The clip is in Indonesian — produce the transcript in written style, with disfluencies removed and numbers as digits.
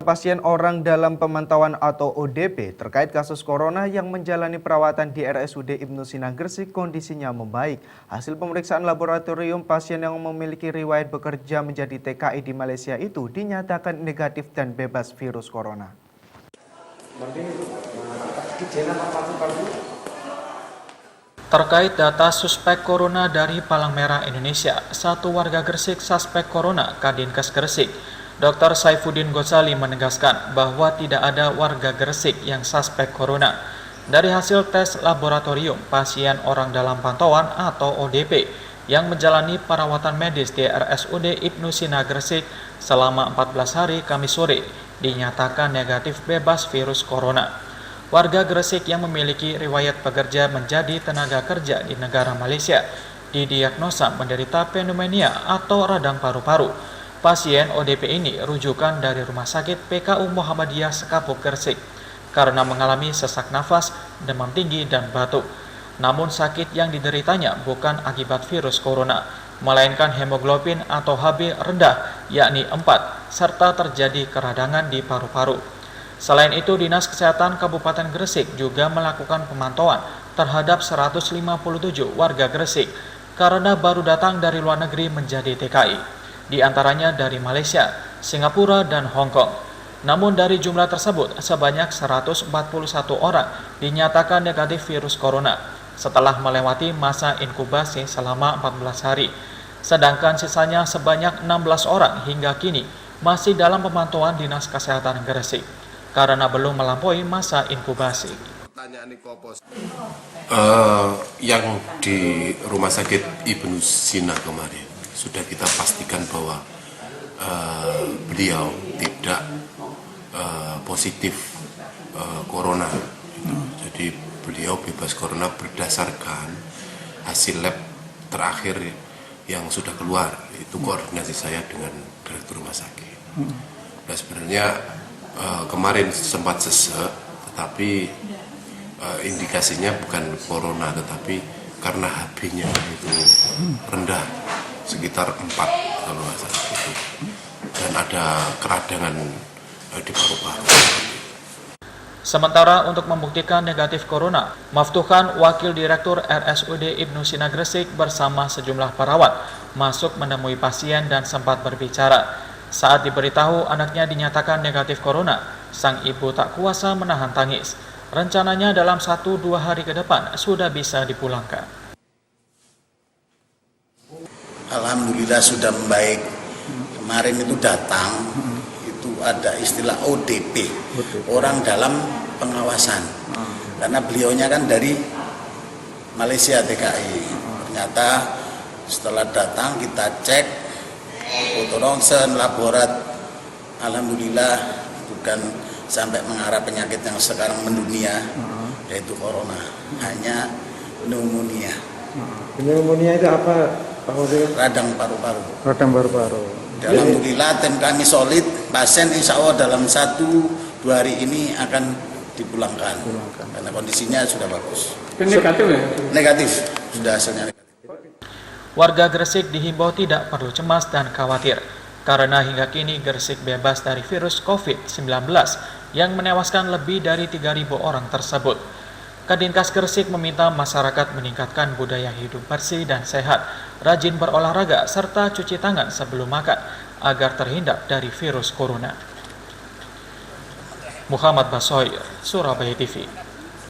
pasien orang dalam pemantauan atau ODP terkait kasus corona yang menjalani perawatan di RSUD Ibnu Sina Gresik kondisinya membaik. Hasil pemeriksaan laboratorium pasien yang memiliki riwayat bekerja menjadi TKI di Malaysia itu dinyatakan negatif dan bebas virus corona. Terkait data suspek corona dari Palang Merah Indonesia, satu warga Gresik suspek corona Kadinkes Gresik, Dr. Saifuddin Ghazali menegaskan bahwa tidak ada warga Gresik yang suspek corona. Dari hasil tes laboratorium, pasien orang dalam pantauan atau ODP yang menjalani perawatan medis di RSUD Ibnu Sina Gresik selama 14 hari Kamis sore dinyatakan negatif bebas virus corona. Warga Gresik yang memiliki riwayat bekerja menjadi tenaga kerja di negara Malaysia didiagnosa menderita pneumonia atau radang paru-paru. Pasien ODP ini rujukan dari Rumah Sakit PKU Muhammadiyah Sekapuk Gresik karena mengalami sesak nafas, demam tinggi, dan batuk. Namun sakit yang dideritanya bukan akibat virus corona, melainkan hemoglobin atau HB rendah, yakni 4, serta terjadi keradangan di paru-paru. Selain itu, Dinas Kesehatan Kabupaten Gresik juga melakukan pemantauan terhadap 157 warga Gresik karena baru datang dari luar negeri menjadi TKI. Di antaranya dari Malaysia, Singapura, dan Hong Kong. Namun dari jumlah tersebut, sebanyak 141 orang dinyatakan negatif virus corona setelah melewati masa inkubasi selama 14 hari. Sedangkan sisanya sebanyak 16 orang hingga kini masih dalam pemantauan Dinas Kesehatan Gresik karena belum melampaui masa inkubasi. Yang di Rumah Sakit Ibnu Sina kemarin sudah kita pastikan bahwa beliau tidak positif corona. Jadi beliau bebas corona berdasarkan hasil lab terakhir yang sudah keluar. Itu koordinasi saya dengan Direktur Rumah Sakit. Nah sebenarnya kemarin sempat sesek, tetapi indikasinya bukan corona, tetapi karena HB-nya itu rendah, sekitar 4 kalau nggak salah itu, dan ada keradangan di paru-paru. Sementara untuk membuktikan negatif corona, Maftuhan, Wakil Direktur RSUD Ibnu Sina Gresik bersama sejumlah perawat masuk menemui pasien dan sempat berbicara. Saat diberitahu anaknya dinyatakan negatif corona, sang ibu tak kuasa menahan tangis. Rencananya dalam 1-2 hari ke depan sudah bisa dipulangkan. Alhamdulillah sudah membaik. Kemarin itu datang, itu ada istilah ODP, orang dalam pengawasan. Karena beliaunya kan dari Malaysia TKI. Ternyata setelah datang kita cek foto ronsen, laborat, alhamdulillah bukan sampai mengarah penyakit yang sekarang mendunia, yaitu corona, hanya pneumonia. Pneumonia itu apa? Radang paru-paru. Radang paru-paru. Alhamdulillah tim kami solid, pasien insya Allah dalam 1-2 hari ini akan dipulangkan. Karena kondisinya sudah bagus. Negatif ya? Negatif, sudah hasilnya negatif. Warga Gresik dihimbau tidak perlu cemas dan khawatir, karena hingga kini Gresik bebas dari virus COVID-19 yang menewaskan lebih dari 3.000 orang tersebut. Kadinkes Gresik meminta masyarakat meningkatkan budaya hidup bersih dan sehat, rajin berolahraga, serta cuci tangan sebelum makan agar terhindar dari virus corona. Muhammad Basoir, Surabaya TV.